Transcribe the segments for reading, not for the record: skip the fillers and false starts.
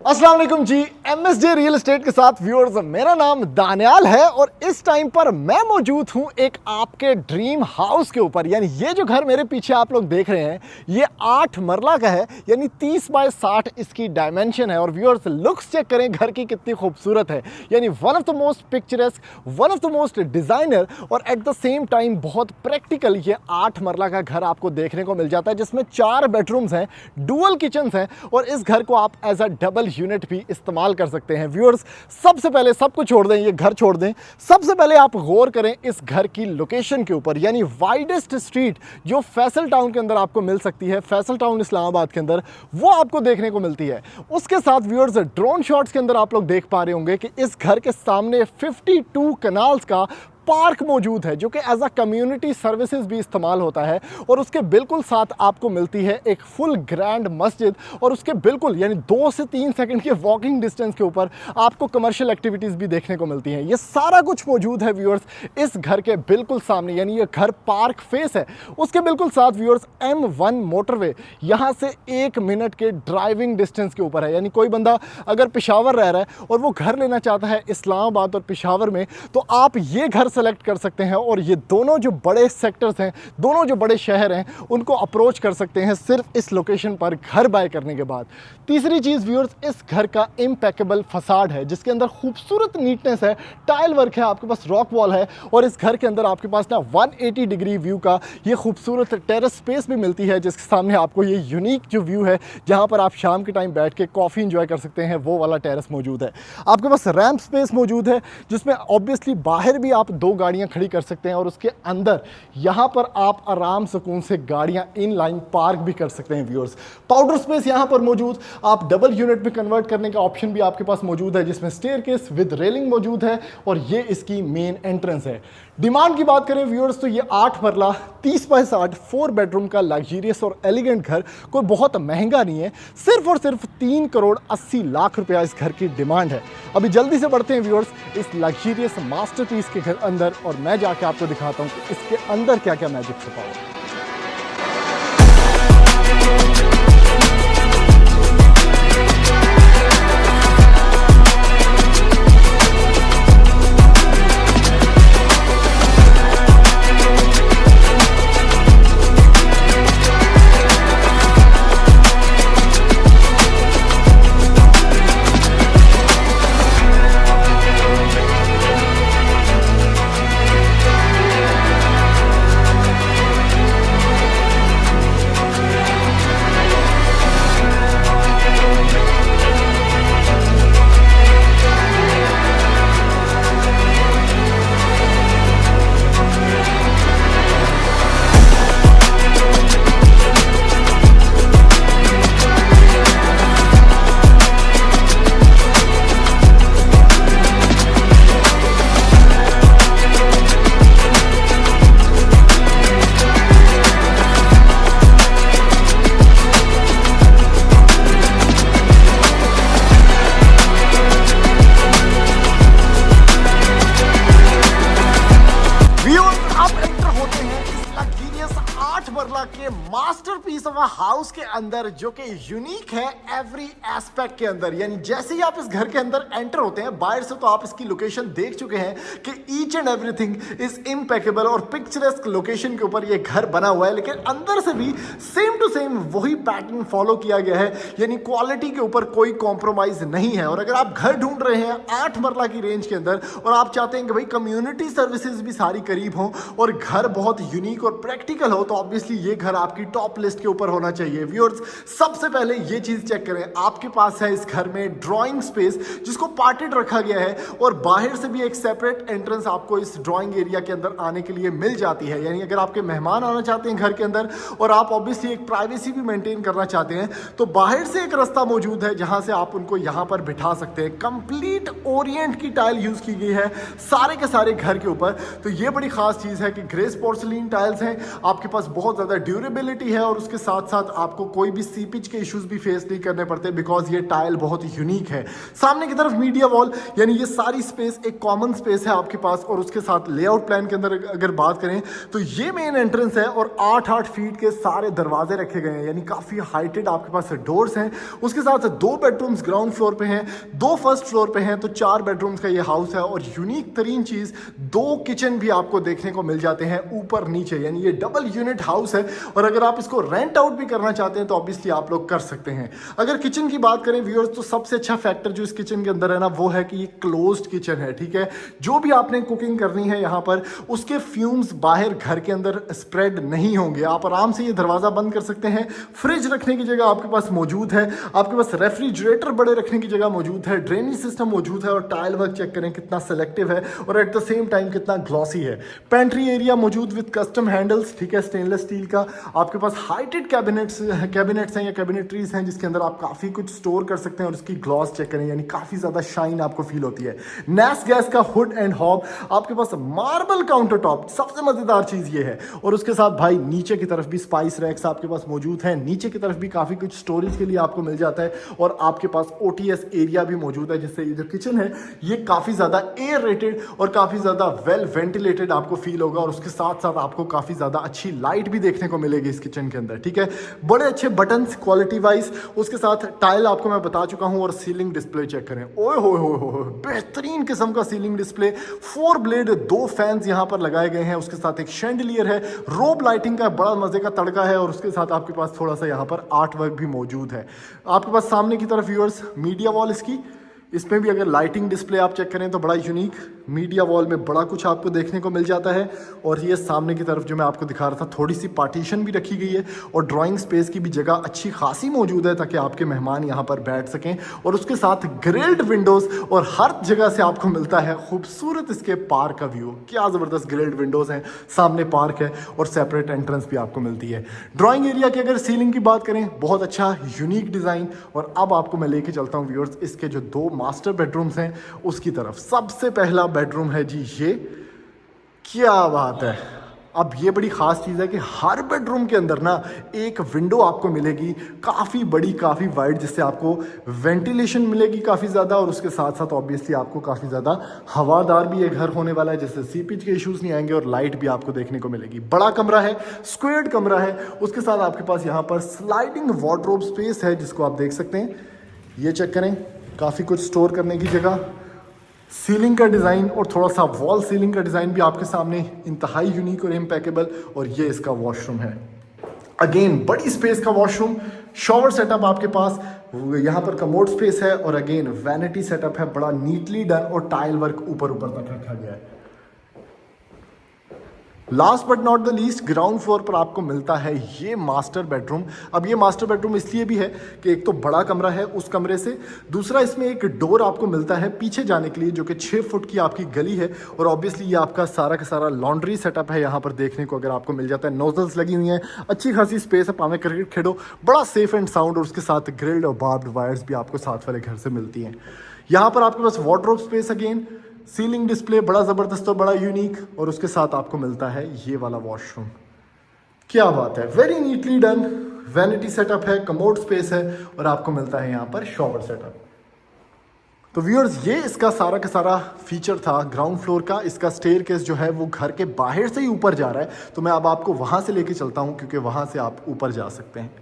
अस्सलाम वालेकुम जी। MSJ real estate के साथ व्यूअर्स, मेरा नाम दानियाल है और इस टाइम पर मैं मौजूद हूं एक आपके ड्रीम हाउस के ऊपर। यानी ये जो घर मेरे पीछे आप लोग देख रहे हैं ये 8 मरला का है, यानी 30 बाय 60 इसकी डायमेंशन है। और व्यूअर्स लुक्स चेक करें घर की कितनी खूबसूरत है। यानी one of the most picturesque, one of the most designer और एट द सेम टाइम बहुत प्रैक्टिकल ये 8 मरला का घर आपको देखने को मिल जाता है, जिसमें 4 बेडरूम्स हैं, डुअल किचन्स हैं और इस घर को आप एज अ डबल यूनिट भी इस्तेमाल कर सकते हैं। व्यूअर्स सबसे पहले सब कुछ छोड़ दें, ये घर छोड़ दें, सबसे पहले आप गौर करें इस घर की लोकेशन के ऊपर। यानी वाइडेस्ट स्ट्रीट जो फैसल टाउन के अंदर आपको मिल सकती है, फैसल टाउन इस्लामाबाद के अंदर, वो आपको देखने को मिलती है। उसके साथ व्यूअर्स ड्रोन शॉट्स के अंदर आप लोग देख पा रहे होंगे कि इस घर के सामने 52 कनाल्स का पार्क मौजूद है, जो कि एज अ कम्युनिटी सर्विसेज भी इस्तेमाल होता है। और उसके बिल्कुल साथ आपको मिलती है एक फुल ग्रैंड मस्जिद और उसके बिल्कुल यानी 2 से 3 सेकंड के वॉकिंग डिस्टेंस के ऊपर आपको कमर्शियल एक्टिविटीज़ भी देखने को मिलती हैं। ये सारा कुछ मौजूद है व्यूअर्स इस घर के बिल्कुल सामने, यानी ये घर पार्क फेस है। उसके बिल्कुल साथ व्यूअर्स M1 मोटरवे यहाँ से 1 मिनट के ड्राइविंग डिस्टेंस के ऊपर है। यानी कोई बंदा अगर पेशावर रह रहा है और वो घर लेना चाहता है इस्लामाबाद और पेशावर में, तो आप ये घर सेलेक्ट कर सकते हैं और ये दोनों जो बड़े सेक्टर्स हैं, दोनों जो बड़े शहर हैं, उनको अप्रोच कर सकते हैं सिर्फ इस लोकेशन पर घर बाय करने के बाद। तीसरी चीज़ व्यूअर्स, इस घर का इम्पेकेबल फसाड है जिसके अंदर खूबसूरत नीटनेस है, टाइल वर्क है, आपके पास रॉक वॉल है और इस घर के अंदर आपके पास ना 180 डिग्री व्यू का ये खूबसूरत टेरेस स्पेस भी मिलती है, जिसके सामने आपको ये यूनिक जो व्यू है जहाँ पर आप शाम के टाइम बैठ के कॉफ़ी इंजॉय कर सकते हैं, वो वाला टेरेस मौजूद है। आपके पास रैम्प स्पेस मौजूद है जिसमें ऑब्वियसली बाहर भी आप 2 गाड़ियां खड़ी कर सकते हैं और उसके अंदर यहां पर आप आराम सुकून से गाड़ियां इन लाइन पार्क भी कर सकते हैं। व्यूअर्स पाउडर स्पेस यहां पर मौजूद, आप डबल यूनिट में कन्वर्ट करने का ऑप्शन भी आपके पास मौजूद है, जिसमें स्टेयरकेस विद रेलिंग मौजूद है और ये इसकी मेन एंट्रेंस है। डिमांड की बात करें व्यूअर्स तो ये 8 मरला 30 बाय 60 4 बेडरूम का लग्जरियस और एलिगेंट घर कोई बहुत महंगा नहीं है, सिर्फ और सिर्फ 3 करोड़ 80 लाख रुपया इस घर की डिमांड है। अभी जल्दी से बढ़ते हैं व्यूअर्स इस लग्जरियस मास्टरपीस के घर अंदर और मैं जाके आपको दिखाता हूं कि इसके अंदर क्या क्या मैजिक छुपा हुआ है। के मास्टरपीस ऑफ अ हाउस के अंदर, जो कि यूनिक है एवरी एस्पेक्ट के अंदर। यानी जैसे ही आप इस घर के अंदर एंटर होते हैं, बाहर से तो आप इसकी लोकेशन देख चुके हैं कि each and everything is impeccable और पिक्चरस्क लोकेशन के ऊपर ये घर बना हुआ है, लेकिन अंदर से भी सेम टू सेम वही पैटर्न फॉलो किया गया है। यानी क्वालिटी के ऊपर कोई कॉम्प्रोमाइज नहीं है। और अगर आप घर ढूंढ रहे हैं 8 मरला की रेंज के अंदर और आप चाहते हैं कि भाई कम्युनिटी सर्विसेज भी सारी करीब हों और घर बहुत यूनिक और प्रैक्टिकल हो, तो ऑब्वियसली ये घर आपकी टॉप लिस्ट के ऊपर होना चाहिए। व्यूअर्स सबसे पहले ये चीज चेक करें, आपके पास है इस घर में ड्राइंग स्पेस जिसको पार्टेड रखा गया है और बाहर से भी एक सेपरेट एंट्रेंस आपको इस ड्राइंग एरिया के अंदर आने के लिए मिल जाती है। यानी अगर आपके मेहमान आना चाहते हैं घर के अंदर और आप ऑब्वियसली एक प्राइवेसी भी मेंटेन करना चाहते हैं, तो बाहर से एक रास्ता मौजूद है जहां से आप उनको यहां पर बिठा सकते हैं। कंप्लीट ओरिएंट की टाइल यूज की गई है सारे के सारे घर के ऊपर। तो ये बड़ी खास चीज है कि ग्रेस पोर्सलिन टाइल्स हैं, आपके पास बहुत ज्यादा ड्यूरेबिलिटी है और उसके साथ साथ आपको कोई भी सीपिच के इश्यूज भी फेस नहीं करने पड़ते, बिकॉज ये टाइल बहुत ही यूनिक है। सामने की तरफ मीडिया वॉल, यानी ये सारी स्पेस एक कॉमन स्पेस है आपके पास। और उसके साथ लेआउट प्लान के अंदर अगर बात करें तो ये मेन एंट्रेंस है और 8-8 फीट के सारे दरवाजे रखे गए हैं, यानी काफी हाइटेड आपके पास डोर्स हैं। उसके साथ 2 बेडरूम्स ग्राउंड फ्लोर पे हैं, 2 फर्स्ट फ्लोर पे हैं, तो 4 बेडरूम्स का ये हाउस है। और यूनिक तरीन चीज 2 किचन भी आपको देखने को मिल जाते हैं ऊपर नीचे, यानी ये डबल यूनिट हाउस है। और अगर आप इसको रेंट आउट भी करना चाहते हैं तो ऑब्वियसली आप लोग कर सकते हैं। अगर किचन की बात करें व्यूअर्स, तो सबसे अच्छा फैक्टर जो इस किचन के अंदर है ना, वो है कि ये क्लोज्ड किचन है। ठीक है, जो भी आपने कुकिंग करनी है यहाँ पर, उसके फ्यूम्स बाहर घर के अंदर स्प्रेड नहीं होंगे। आप आराम से ये दरवाजा बंद कर सकते हैं। फ्रिज रखने की जगह आपके पास मौजूद है, आपके पास रेफ्रिजरेटर बड़े रखने की जगह मौजूद है, ड्रेनेज सिस्टम मौजूद है। और टाइल वर्क चेक करें कितना सेलेक्टिव है और एट द सेम टाइम कितना ग्लॉसी है। पेंट्री एरिया मौजूद विद कस्टम हैंडल्स, ठीक है, स्टेनलेस स्टील का। आपके पास हाइटेड कैबिनेट्स हैं या कैबिनेटरीज हैं जिसके अंदर आप काफी कुछ स्टोर कर सकते हैं। और उसकी ग्लॉस चेक करें, यानी काफी ज्यादा शाइन आपको फील होती है। नैस गैस का हुड एंड हॉब, आपके पास मार्बल काउंटर टॉप, सबसे मजेदार चीज ये है। और उसके साथ भाई नीचे की तरफ भी स्पाइस रैक्स आपके पास मौजूद हैं, नीचे की तरफ भी काफी कुछ स्टोरेज के लिए आपको मिल जाता है। और आपके पास ओटीएस एरिया भी मौजूद है, जिससे ये जो किचन है ये काफी ज्यादा एयर रेटेड और काफी ज्यादा वेल वेंटिलेटेड आपको फील होगा। और उसके साथ साथ आपको काफी ज्यादा अच्छी लाइट भी देखने को मिलेगी इस किचन के अंदर। ठीक है, बड़े अच्छे बटन्स क्वालिटी वाइज, उसके साथ टाइल आपको मैं बता चुका हूं। और सीलिंग डिस्प्ले चेक करें, ओए हो बेहतरीन किस्म का सीलिंग डिस्प्ले। 4 ब्लेड 2 फैंस यहां पर लगाए गए हैं। उसके साथ एक शैंडलियर है, रोब लाइटिंग का बड़ा मजे का तड़का है। और उसके साथ आपके पास थोड़ा सा यहां पर आर्ट वर्क भी मौजूद है। आपके पास सामने की तरफ व्यूअर्स मीडिया वॉल, इसमें भी अगर लाइटिंग डिस्प्ले आप चेक करें तो बड़ा यूनिक मीडिया वॉल में बड़ा कुछ आपको देखने को मिल जाता है। और ये सामने की तरफ जो मैं आपको दिखा रहा था, थोड़ी सी पार्टीशन भी रखी गई है और ड्राइंग स्पेस की भी जगह अच्छी खासी मौजूद है ताकि आपके मेहमान यहाँ पर बैठ सकें। और उसके साथ ग्रिल्ड विंडोज और हर जगह से आपको मिलता है खूबसूरत इसके पार्क का व्यू। क्या ज़बरदस्त ग्रिल्ड विंडोज हैं, सामने पार्क है और सेपरेट एंट्रेंस भी आपको मिलती है। ड्राइंग एरिया की अगर सीलिंग की बात करें, बहुत अच्छा यूनिक डिज़ाइन। और अब आपको मैं लेके चलता हूँ व्यूअर्स इसके जो 2 मास्टर बेडरूम्स हैं उसकी तरफ। सबसे पहला बेडरूम है जी ये, क्या बात है। अब ये बड़ी खास चीज़ है कि हर बेडरूम के अंदर ना एक विंडो आपको मिलेगी, काफ़ी बड़ी काफ़ी वाइड, जिससे आपको वेंटिलेशन मिलेगी काफ़ी ज़्यादा। और उसके साथ साथ ऑब्वियसली आपको काफ़ी ज़्यादा हवादार भी ये घर होने वाला है, जिससे सीपेज के इश्यूज़ नहीं आएंगे। और लाइट भी आपको देखने को मिलेगी। बड़ा कमरा है, स्क्वेयर्ड कमरा है। उसके साथ आपके पास यहाँ पर स्लाइडिंग वार्डरोब स्पेस है जिसको आप देख सकते हैं। ये चेक करें, काफ़ी कुछ स्टोर करने की जगह। सीलिंग का डिज़ाइन और थोड़ा सा वॉल सीलिंग का डिज़ाइन भी आपके सामने इंतहाई यूनिक और इम्पेकेबल। और ये इसका वॉशरूम है, अगेन बड़ी स्पेस का वॉशरूम। शॉवर सेटअप आपके पास, यहाँ पर कमोड स्पेस है। और अगेन वैनिटी सेटअप है, बड़ा नीटली डन और टाइल वर्क ऊपर तक रखा गया है। Last but not the least, ground floor पर आपको मिलता है ये मास्टर बेडरूम। अब ये मास्टर बेडरूम इसलिए भी है कि एक तो बड़ा कमरा है उस कमरे से, दूसरा इसमें एक डोर आपको मिलता है पीछे जाने के लिए जो कि 6 फुट की आपकी गली है। और ऑब्वियसली ये आपका सारा का सारा लॉन्ड्री सेटअप है यहाँ पर देखने को अगर आपको मिल जाता है। नोजल्स लगी हुई हैं, अच्छी खासी स्पेस है, पावे क्रिकेट खेलो, बड़ा सेफ एंड साउंड। और उसके साथ ग्रिल्ड और बार्ब्ड वायर्स भी आपको साथ वाले घर से मिलती हैं। यहाँ पर आपके पास wardrobe space, again ceiling display बड़ा ज़बरदस्त और बड़ा यूनिक। और उसके साथ आपको मिलता है ये वाला वॉशरूम। क्या बात है, very neatly done. Vanity setup है, कमोड स्पेस है और आपको मिलता है यहाँ पर शॉवर सेटअप। तो व्यूअर्स ये इसका सारा का सारा फीचर था ग्राउंड फ्लोर का। इसका स्टेयरकेस जो है वो घर के बाहर से ही ऊपर जा रहा है, तो मैं अब आपको वहाँ से लेके चलता हूँ क्योंकि वहाँ से आप ऊपर जा सकते हैं।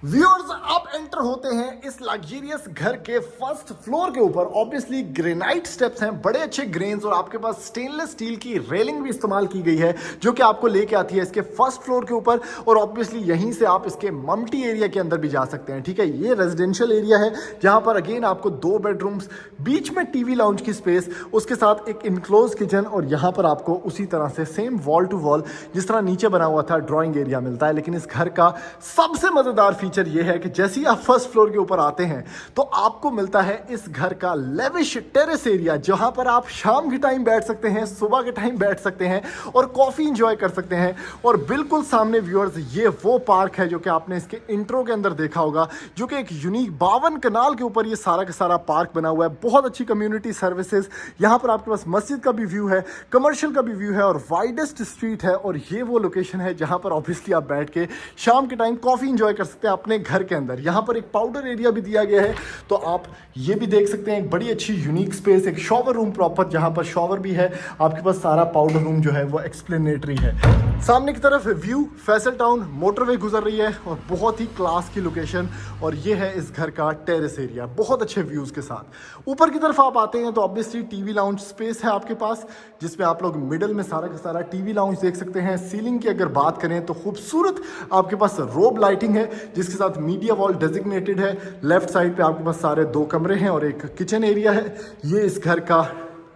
व्यूअर्स आप एंटर होते हैं इस लग्जरियस घर के फर्स्ट फ्लोर के ऊपर। ऑब्वियसली ग्रेनाइट स्टेप्स हैं, बड़े अच्छे ग्रेन्स। और आपके पास स्टेनलेस स्टील की रेलिंग भी इस्तेमाल की गई है जो कि आपको लेके आती है इसके फर्स्ट फ्लोर के ऊपर। और ऑब्वियसली यहीं से आप इसके मम्टी एरिया के अंदर भी जा सकते हैं। ठीक है, ये रेजिडेंशियल एरिया है जहां पर अगेन आपको 2 बेडरूम्स, बीच में टीवी लाउंज की स्पेस, उसके साथ एक इनक्लोज किचन। और यहाँ पर आपको उसी तरह से सेम वॉल टू वॉल जिस तरह नीचे बना हुआ था ड्रॉइंग एरिया मिलता है। लेकिन इस घर का सबसे मजेदार फीचर फीचर ये है कि जैसे ही आप फर्स्ट फ्लोर के ऊपर आते हैं तो आपको मिलता है इस घर का लेविश टेरेस एरिया, जहां पर आप शाम के टाइम बैठ सकते हैं, सुबह के टाइम बैठ सकते हैं और कॉफी एंजॉय कर सकते हैं। और बिल्कुल सामने व्यूअर्स ये वो पार्क है जो कि आपने इसके इंट्रो के अंदर देखा होगा, जो कि एक यूनिक 52 कनाल के ऊपर ये सारा का सारा पार्क बना हुआ है। बहुत अच्छी कम्युनिटी सर्विसेज, यहाँ पर आपके पास मस्जिद का भी व्यू है, कमर्शियल का भी व्यू है और वाइडेस्ट स्ट्रीट है। और ये वो लोकेशन है जहाँ पर ऑब्वियसली आप बैठ के शाम के टाइम कॉफी एंजॉय कर सकते हैं अपने घर के अंदर। यहाँ पर एक पाउडर एरिया भी दिया गया है, तो आप ये भी देख सकते हैं। एक बड़ी अच्छी यूनिक स्पेस, एक शॉवर रूम प्रॉपर, जहाँ पर शॉवर भी है आपके पास। सारा पाउडर रूम जो है वो एक्सप्लेनेटरी है। सामने की तरफ व्यू फैसल टाउन मोटरवे गुजर रही है और बहुत ही क्लास की लोकेशन। और ये है इस घर का टेरेस एरिया, बहुत अच्छे व्यूज के साथ। ऊपर की तरफ आप आते हैं तो ऑब्वियसली टीवी लाउंज स्पेस है आपके पास, जिसमें आप लोग मिडल में सारा का सारा टीवी लाउंज देख सकते हैं। सीलिंग की अगर बात करें तो खूबसूरत आपके पास रोब लाइटिंग है, जिसके साथ मीडिया वॉल डेजिग्नेटेड है। लेफ्ट साइड पे आपके पास सारे 2 कमरे हैं और एक किचन एरिया है। ये इस घर का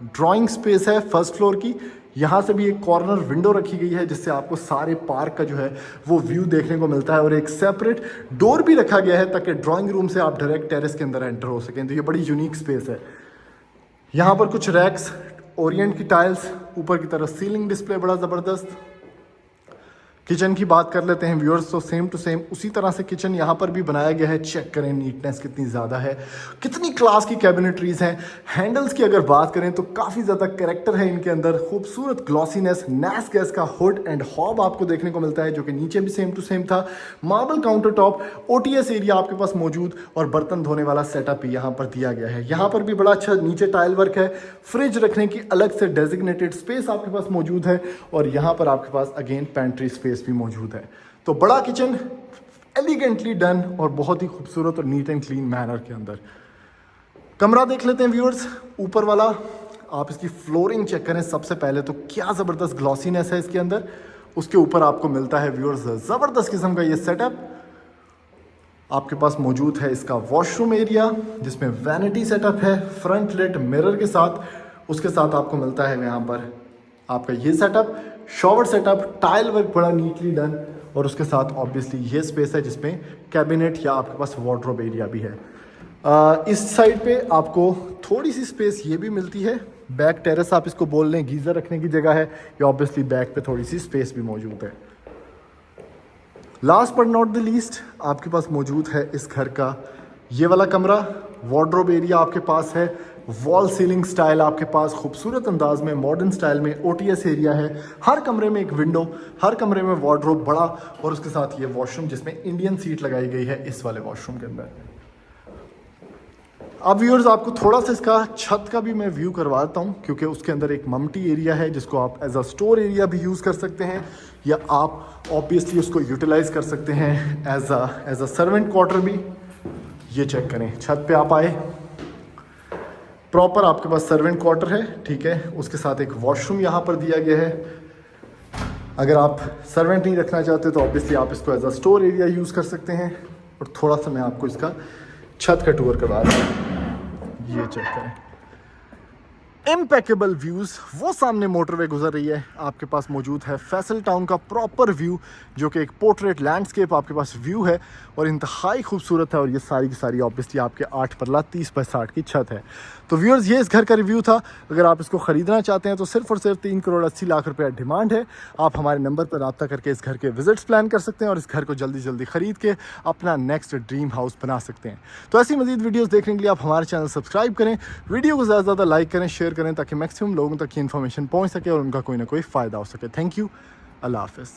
ड्राइंग स्पेस है फर्स्ट फ्लोर की। यहाँ से भी एक कॉर्नर विंडो रखी गई है, जिससे आपको सारे पार्क का जो है वो व्यू देखने को मिलता है। और एक सेपरेट डोर भी रखा गया है ताकि ड्राइंग रूम से आप डायरेक्ट टेरेस के अंदर एंटर हो सकें। तो ये बड़ी यूनिक स्पेस है। यहाँ पर कुछ रैक्स, ओरिएंट की टाइल्स, ऊपर की तरफ सीलिंग डिस्प्ले बड़ा ज़बरदस्त। किचन की बात कर लेते हैं व्यूअर्स, तो सेम टू सेम उसी तरह से किचन यहाँ पर भी बनाया गया है। चेक करें नीटनेस कितनी ज़्यादा है, कितनी क्लास की कैबिनेटरीज हैं। हैंडल्स की अगर बात करें तो काफ़ी ज़्यादा कैरेक्टर है इनके अंदर। खूबसूरत ग्लॉसीनेस, नैस गैस का हुड एंड हॉब आपको देखने को मिलता है, जो कि नीचे भी सेम टू सेम था। Marble counter top, OTS area आपके पास मौजूद और बर्तन धोने वाला सेटअप भी यहाँ पर दिया गया है। यहाँ पर भी बड़ा अच्छा नीचे टाइल वर्क है। फ्रिज रखने की अलग से डेजिग्नेटेड स्पेस आपके पास मौजूद है और यहाँ पर आपके पास अगेन पेंट्री स्पेस भी मौजूद है। तो बड़ा किचन, एलिगेंटली डन और बहुत ही खूबसूरत और नीट एंड क्लीन मैनर के अंदर। कमरा देख लेते हैं व्यूअर्स, ऊपर वाला। आप इसकी फ्लोरिंग चेक करें सबसे पहले तो, क्या ज़बरदस्त ग्लॉसीनेस है इसके अंदर। उसके ऊपर आपको मिलता है व्यूअर्स ज़बरदस्त किस्म का ये सेटअप। आपके पास मौजूद है इसका वॉशरूम एरिया, जिसमें वैनिटी सेटअप है फ्रंट लेट मिरर के साथ। उसके साथ आपको मिलता है यहाँ पर आपका ये setup, shower setup, tile work बड़ा नीटली डन। और उसके साथ ऑब्वियसली ये स्पेस है जिसमें कैबिनेट या आपके पास वार्डरोब एरिया भी है। इस साइड पे आपको थोड़ी सी स्पेस ये भी मिलती है। बैक टेरेस आप इसको बोल लें, गीज़र रखने की जगह है। या ऑब्वियसली बैक पे थोड़ी सी स्पेस भी मौजूद है। Last but not the least आपके पास मौजूद है इस घर का ये वाला कमरा। वार्डरोब एरिया आपके पास है, वॉल सीलिंग स्टाइल आपके पास खूबसूरत अंदाज में, मॉडर्न स्टाइल में। OTS एरिया है, हर कमरे में एक विंडो, हर कमरे में वार्डरोब बड़ा और उसके साथ ये वॉशरूम जिसमें इंडियन सीट लगाई गई है इस वाले वॉशरूम के अंदर। अब व्यूअर्स आपको थोड़ा सा इसका छत का भी मैं व्यू करवाता हूँ, क्योंकि उसके अंदर एक ममटी एरिया है जिसको आप एज अ स्टोर एरिया भी यूज़ कर सकते हैं, या आप ऑब्वियसली उसको यूटिलाइज कर सकते हैं एज अ सर्वेंट क्वार्टर भी। ये चेक करें, छत पे आप आए, प्रॉपर आपके पास सर्वेंट क्वार्टर है, ठीक है। उसके साथ एक वॉशरूम यहाँ पर दिया गया है। अगर आप सर्वेंट नहीं रखना चाहते तो ऑब्वियसली आप इसको as a store area use कर सकते हैं। और थोड़ा सा मैं आपको इसका छत का टूर करवा रहा हूँ। ये चेक करें, इम्पेकेबल व्यूज़। वो सामने मोटरवे गुजर रही है, आपके पास मौजूद है फैसल टाउन का प्रॉपर व्यू, जो कि एक पोर्ट्रेट लैंडस्केप आपके पास व्यू है और इंतहाई खूबसूरत है। और ये सारी की सारी ऑब्वियसली आपके 8 पल्ला 30 बाय 60 की छत है। तो व्यूअर्स ये इस घर का रिव्यू था। अगर आप इसको ख़रीदना चाहते हैं तो सिर्फ और सिर्फ 3 करोड़ 80 लाख रुपया डिमांड है। आप हमारे नंबर पर रब्ता करके इस घर के विजिट्स प्लान कर सकते हैं और इस घर को जल्दी जल्दी ख़रीद के अपना नेक्स्ट ड्रीम हाउस बना सकते हैं। तो ऐसी मज़ीद वीडियोज़ देखने के लिए आप हमारे चैनल सब्सक्राइब करें, वीडियो को ज़्यादा से ज़्यादा लाइक करें, शेयर करें, ताकि मैक्सिमम लोगों तक ये इन्फॉर्मेशन पहुँच सके और उनका कोई ना कोई फ़ायदा हो सके। थैंक यू, अल्लाह हाफ़िज़।